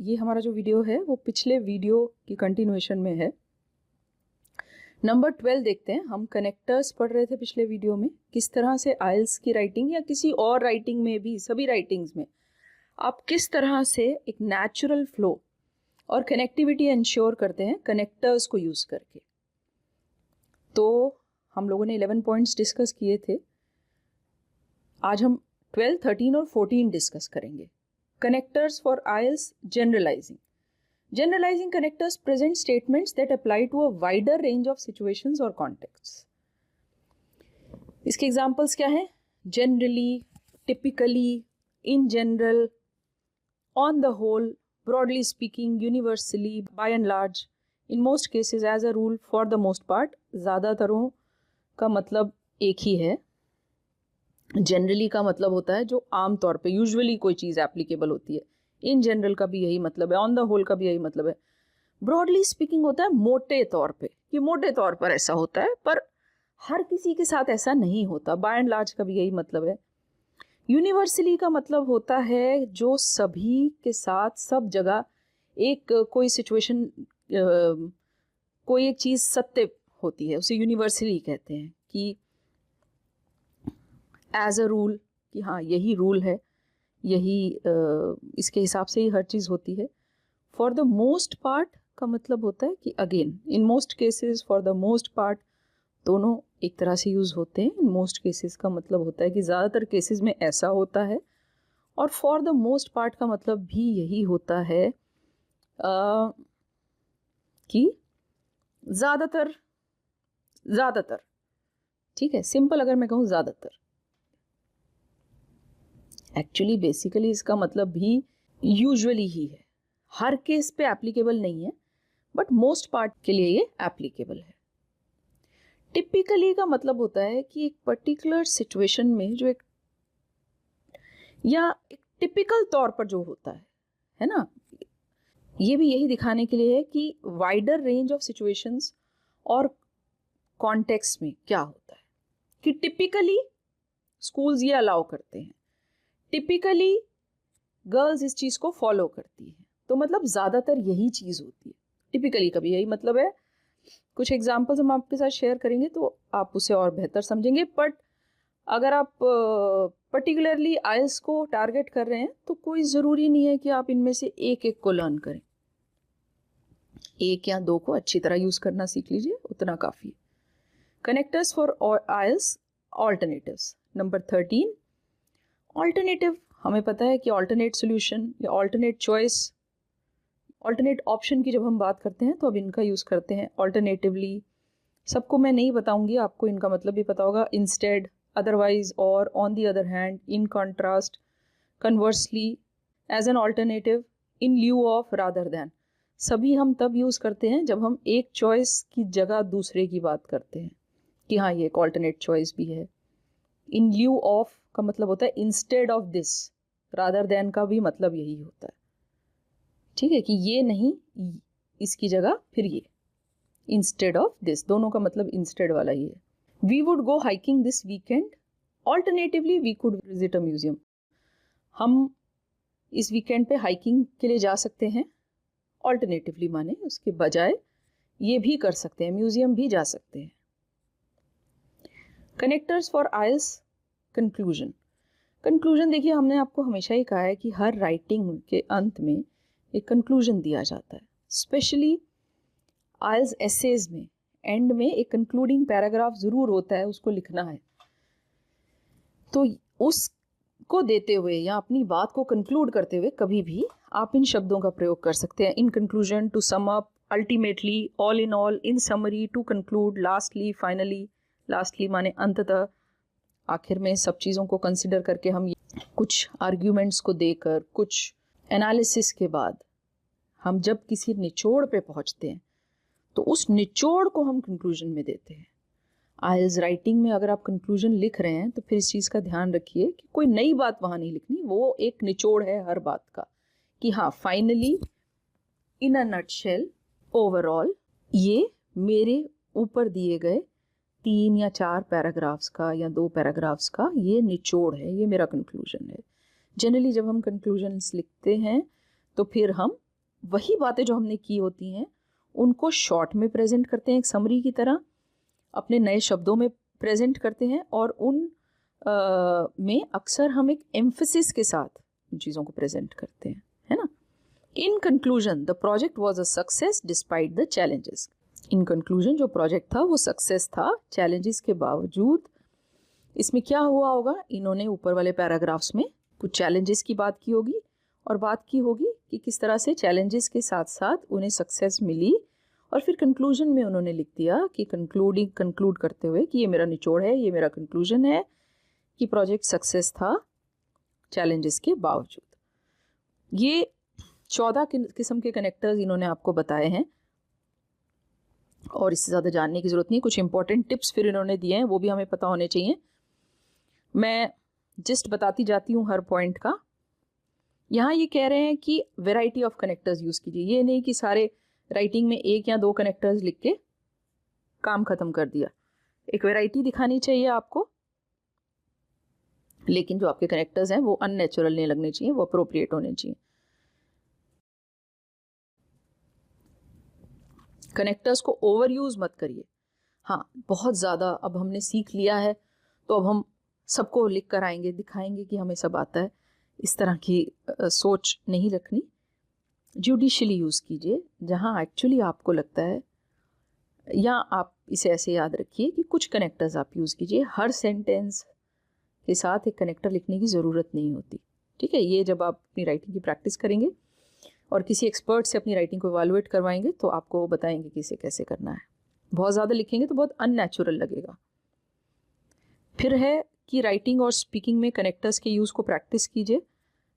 ये हमारा जो वीडियो है वो पिछले वीडियो की कंटिन्यूएशन में है। नंबर 12 देखते हैं। हम कनेक्टर्स पढ़ रहे थे पिछले वीडियो में, किस तरह से आइल्स की राइटिंग या किसी और राइटिंग में भी, सभी राइटिंग्स में आप किस तरह से एक नेचुरल फ्लो और कनेक्टिविटी इंश्योर करते हैं कनेक्टर्स को यूज़ करके। तो हम लोगों ने 11 पॉइंट्स डिस्कस किए थे। आज हम 12, 13 और 14 डिस्कस करेंगे। Connectors for IELTS generalising. Generalizing connectors present statements that apply to a wider range of situations or contexts. इसके examples क्या हैं? Generally, typically, in general, on the whole, broadly speaking, universally, by and large, in most cases, as a rule, for the most part, ज़्यादातरों का मतलब एक ही है। Generally का मतलब होता है जो आम तौर पे usually कोई चीज़ applicable होती है। इन जनरल का भी यही मतलब है, ऑन द होल का भी यही मतलब है। ब्रॉडली स्पीकिंग होता है मोटे तौर पे, कि मोटे तौर पर ऐसा होता है, पर हर किसी के साथ ऐसा नहीं होता। बाय एंड लार्ज का भी यही मतलब है। यूनिवर्सली का मतलब होता है जो सभी के साथ सब जगह एक कोई सिचुएशन, कोई एक चीज़ सत्य होती है, उसे यूनिवर्सली कहते हैं। कि एज अ रूल, कि हाँ यही रूल है, यही इसके हिसाब से ही हर चीज़ होती है। फॉर द मोस्ट पार्ट का मतलब होता है कि again in most cases, for the most part, दोनों एक तरह से यूज़ होते हैं। इन मोस्ट केसेस का मतलब होता है कि ज़्यादातर केसेस में ऐसा होता है, और फॉर द मोस्ट पार्ट का मतलब भी यही होता है कि ज़्यादातर, ठीक है, सिंपल अगर मैं कहूँ ज़्यादातर। एक्चुअली बेसिकली इसका मतलब भी यूजुअली ही है, हर केस पे एप्लीकेबल नहीं है, बट मोस्ट पार्ट के लिए ये एप्लीकेबल है। टिपिकली का मतलब होता है कि एक पर्टिकुलर सिचुएशन में जो एक टिपिकल तौर पर जो होता है ना, ये भी यही दिखाने के लिए है कि वाइडर रेंज ऑफ सिचुएशंस और कॉन्टेक्स्ट में क्या होता है। कि टिपिकली स्कूल्स ये अलाउ करते हैं, टिपिकली गर्ल्स इस चीज़ को फॉलो करती है, तो मतलब ज़्यादातर यही चीज़ होती है। टिपिकली का भी यही मतलब है। कुछ एग्जांपल्स हम आपके साथ शेयर करेंगे तो आप उसे और बेहतर समझेंगे। बट अगर आप पर्टिकुलरली आइल्स को टारगेट कर रहे हैं तो कोई ज़रूरी नहीं है कि आप इनमें से एक एक को लर्न करें। एक या दो को अच्छी तरह यूज़ करना सीख लीजिए, उतना काफ़ी है। Connectors for IELTS alternatives. Number 13, alternative. हमें पता है कि ऑल्टरनेट सोल्यूशन या ऑल्टरनेट चॉइस, ऑल्टरनेट ऑप्शन की जब हम बात करते हैं तो अब इनका यूज़ करते हैं। ऑल्टरनेटिवली सबको मैं नहीं बताऊंगी, आपको इनका मतलब भी पता होगा। इंस्टेड, अदरवाइज, और, on the other hand, in contrast, conversely, as an alternative, in lieu of, rather than. सभी हम तब यूज़ करते हैं जब हम एक चॉइस की जगह दूसरे की बात करते हैं कि हाँ ये एक ऑल्टरनेट चॉइस भी है। इन ल्यू ऑफ का मतलब होता है instead of this, rather than का भी मतलब यही होता है। ठीक है, कि ये नहीं, इसकी जगह फिर ये, इंस्टेड ऑफ दिस, दोनों का मतलब इंस्टेड वाला ही है। We would go hiking this weekend, alternatively we could visit a museum. हम इस वीकेंड पे हाइकिंग के लिए जा सकते हैं। ऑल्टरनेटिवली माने उसके बजाय ये भी कर सकते हैं, म्यूजियम भी जा सकते हैं। Connectors for IELTS conclusion. Conclusion देखिए, हमने आपको हमेशा ही कहा है कि हर राइटिंग के अंत में एक कंक्लूजन दिया जाता है। स्पेशली आइल्स एसेज में एंड में एक कंक्लूडिंग पैराग्राफ ज़रूर होता है, उसको लिखना है। तो उसको देते हुए या अपनी बात को कंक्लूड करते हुए कभी भी आप इन शब्दों का प्रयोग कर सकते हैं। In conclusion, to sum up, ultimately, all in all, in summary, to conclude, lastly, finally. Lastly माने अंततः, आखिर में। सब चीज़ों को कंसिडर करके हम कुछ आर्ग्यूमेंट्स को देकर, कुछ एनालिसिस के बाद हम जब किसी निचोड़ पे पहुंचते हैं तो उस निचोड़ को हम कंक्लूजन में देते हैं। आइल्स राइटिंग में अगर आप कंक्लूजन लिख रहे हैं तो फिर इस चीज़ का ध्यान रखिए कि कोई नई बात वहाँ नहीं लिखनी, वो एक निचोड़ है हर बात का, कि हाँ finally, in a nutshell, overall, ये मेरे ऊपर दिए गए 3 या 4 पैराग्राफ्स का या 2 पैराग्राफ्स का ये निचोड़ है, ये मेरा कंक्लूजन है। जनरली जब हम कंक्लूजन्स लिखते हैं तो फिर हम वही बातें जो हमने की होती हैं उनको शॉर्ट में प्रेजेंट करते हैं, एक समरी की तरह अपने नए शब्दों में प्रेजेंट करते हैं, और उन में अक्सर हम एक एम्फसिस के साथ इन चीज़ों को प्रेजेंट करते हैं, है ना। In conclusion the project was a success despite the challenges. In conclusion जो प्रोजेक्ट था वो सक्सेस था चैलेंजेस के बावजूद। इसमें क्या हुआ होगा, इन्होंने ऊपर वाले पैराग्राफ्स में कुछ चैलेंजेस की बात की होगी और बात की होगी कि किस तरह से चैलेंजेस के साथ साथ उन्हें सक्सेस मिली, और फिर कंक्लूजन में उन्होंने लिख दिया कि कंक्लूड करते हुए कि ये मेरा निचोड़ है, ये मेरा कंक्लूजन है कि प्रोजेक्ट सक्सेस था चैलेंजेस के बावजूद। ये 14 किस्म के कनेक्टर्स इन्होंने आपको बताए हैं और इससे ज़्यादा जानने की ज़रूरत नहीं। कुछ इंपॉर्टेंट टिप्स फिर इन्होंने दिए हैं, वो भी हमें पता होने चाहिए। मैं जस्ट बताती जाती हूँ हर पॉइंट का। यहाँ ये कह रहे हैं कि वैरायटी ऑफ कनेक्टर्स यूज़ कीजिए, ये नहीं कि सारे राइटिंग में 1 या 2 कनेक्टर्स लिख के काम ख़त्म कर दिया। एक वैरायटी दिखानी चाहिए आपको, लेकिन जो आपके कनेक्टर्स हैं वो अननेचुरल नहीं लगने चाहिए, वो अप्रोप्रिएट होने चाहिए। कनेक्टर्स को ओवर यूज़ मत करिए। हाँ, बहुत ज़्यादा अब हमने सीख लिया है तो अब हम सबको लिख कर आएंगे, दिखाएंगे कि हमें सब आता है, इस तरह की सोच नहीं रखनी। जुडिशली यूज़ कीजिए जहाँ एक्चुअली आपको लगता है, या आप इसे ऐसे याद रखिए कि कुछ कनेक्टर्स आप यूज़ कीजिए। हर सेंटेंस के साथ एक कनेक्टर लिखने की ज़रूरत नहीं होती, ठीक है। ये जब आप अपनी राइटिंग की प्रैक्टिस करेंगे और किसी एक्सपर्ट से अपनी राइटिंग को इवैल्यूएट करवाएंगे तो आपको वो बताएंगे कि इसे कैसे करना है। बहुत ज़्यादा लिखेंगे तो बहुत अननेचुरल लगेगा। फिर है कि राइटिंग और स्पीकिंग में कनेक्टर्स के यूज़ को प्रैक्टिस कीजिए।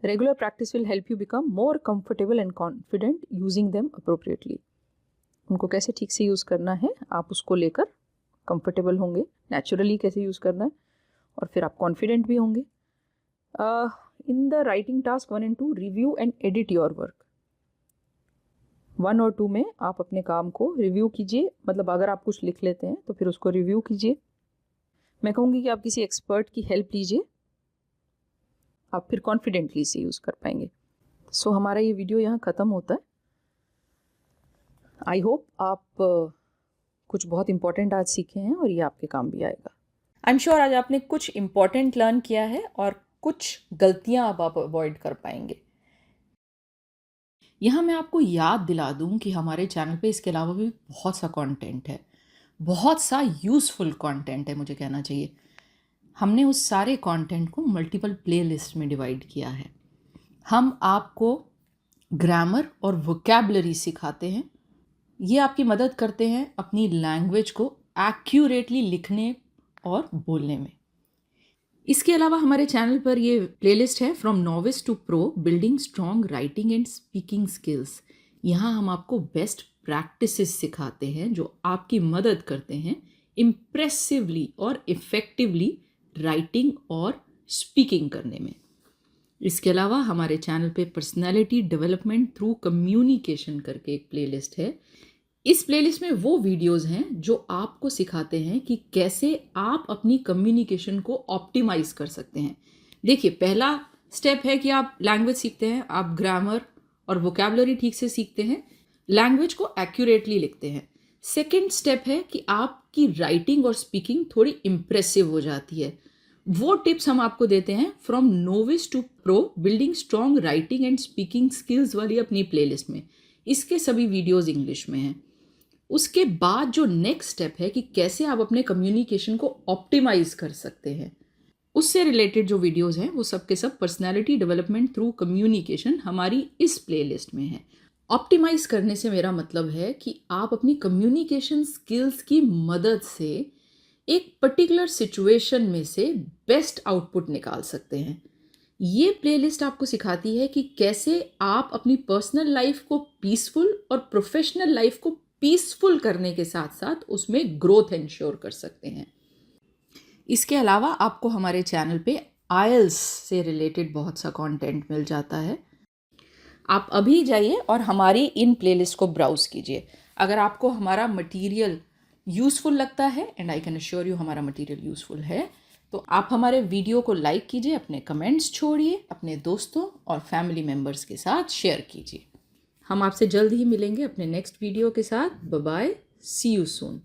Regular practice will help you become more comfortable and confident using them appropriately. उनको कैसे ठीक से यूज़ करना है आप उसको लेकर कंफर्टेबल होंगे, नेचुरली कैसे यूज़ करना है, और फिर आप कॉन्फिडेंट भी होंगे। In the writing task 1 and 2 review and edit your work. 1 और 2 में आप अपने काम को रिव्यू कीजिए, मतलब अगर आप कुछ लिख लेते हैं तो फिर उसको रिव्यू कीजिए। मैं कहूँगी कि आप किसी एक्सपर्ट की हेल्प लीजिए, आप फिर कॉन्फिडेंटली इसे यूज़ कर पाएंगे। सो हमारा ये वीडियो यहाँ ख़त्म होता है। आई होप आप कुछ बहुत इंपॉर्टेंट आज सीखे हैं और ये आपके काम भी आएगा। आई एम श्योर आज आपने कुछ इंपॉर्टेंट लर्न किया है और कुछ गलतियाँ अब आप अवॉइड कर पाएंगे। यहाँ मैं आपको याद दिला दूँ कि हमारे चैनल पे इसके अलावा भी बहुत सा कंटेंट है, बहुत सा यूज़फुल कंटेंट है, मुझे कहना चाहिए। हमने उस सारे कंटेंट को मल्टीपल प्लेलिस्ट में डिवाइड किया है। हम आपको ग्रामर और वोकैबुलरी सिखाते हैं, ये आपकी मदद करते हैं अपनी लैंग्वेज को एक्यूरेटली लिखने और बोलने में। इसके अलावा हमारे चैनल पर ये प्लेलिस्ट है from novice to pro building strong writing and speaking skills. यहाँ हम आपको बेस्ट प्रैक्टिसेस सिखाते हैं जो आपकी मदद करते हैं इम्प्रेसिवली और इफ़ेक्टिवली राइटिंग और स्पीकिंग करने में। इसके अलावा हमारे चैनल पे पर्सनैलिटी डेवलपमेंट थ्रू कम्युनिकेशन करके एक प्लेलिस्ट है। इस प्लेलिस्ट में वो वीडियोस हैं जो आपको सिखाते हैं कि कैसे आप अपनी कम्युनिकेशन को ऑप्टिमाइज कर सकते हैं। देखिए, पहला स्टेप है कि आप लैंग्वेज सीखते हैं, आप ग्रामर और वोकैबुलरी ठीक से सीखते हैं, लैंग्वेज को एक्यूरेटली लिखते हैं। सेकेंड स्टेप है कि आपकी राइटिंग और स्पीकिंग थोड़ी इम्प्रेसिव हो जाती है। वो टिप्स हम आपको देते हैं from novice to pro building strong writing and speaking skills वाली अपनी प्लेलिस्ट में। इसके सभी वीडियोस इंग्लिश में हैं। उसके बाद जो नेक्स्ट स्टेप है कि कैसे आप अपने कम्युनिकेशन को ऑप्टिमाइज कर सकते हैं, उससे रिलेटेड जो वीडियोस हैं वो सब के सब पर्सनैलिटी डेवलपमेंट थ्रू कम्युनिकेशन हमारी इस प्लेलिस्ट में है। ऑप्टिमाइज करने से मेरा मतलब है कि आप अपनी कम्युनिकेशन स्किल्स की मदद से एक पर्टिकुलर सिचुएशन में से बेस्ट आउटपुट निकाल सकते हैं। ये प्लेलिस्ट आपको सिखाती है कि कैसे आप अपनी पर्सनल लाइफ को पीसफुल और प्रोफेशनल लाइफ को पीसफुल करने के साथ साथ उसमें ग्रोथ इंश्योर कर सकते हैं। इसके अलावा आपको हमारे चैनल पे आईएलटीएस से रिलेटेड बहुत सा कंटेंट मिल जाता है। आप अभी जाइए और हमारी इन प्लेलिस्ट को ब्राउज कीजिए। अगर आपको हमारा मटेरियल यूज़फुल लगता है, and I can assure you हमारा मटेरियल यूज़फुल है, तो आप हमारे वीडियो को लाइक कीजिए, अपने कमेंट्स छोड़िए, अपने दोस्तों और फैमिली मेम्बर्स के साथ शेयर कीजिए। हम आपसे जल्द ही मिलेंगे अपने नेक्स्ट वीडियो के साथ। Bye bye, see you soon.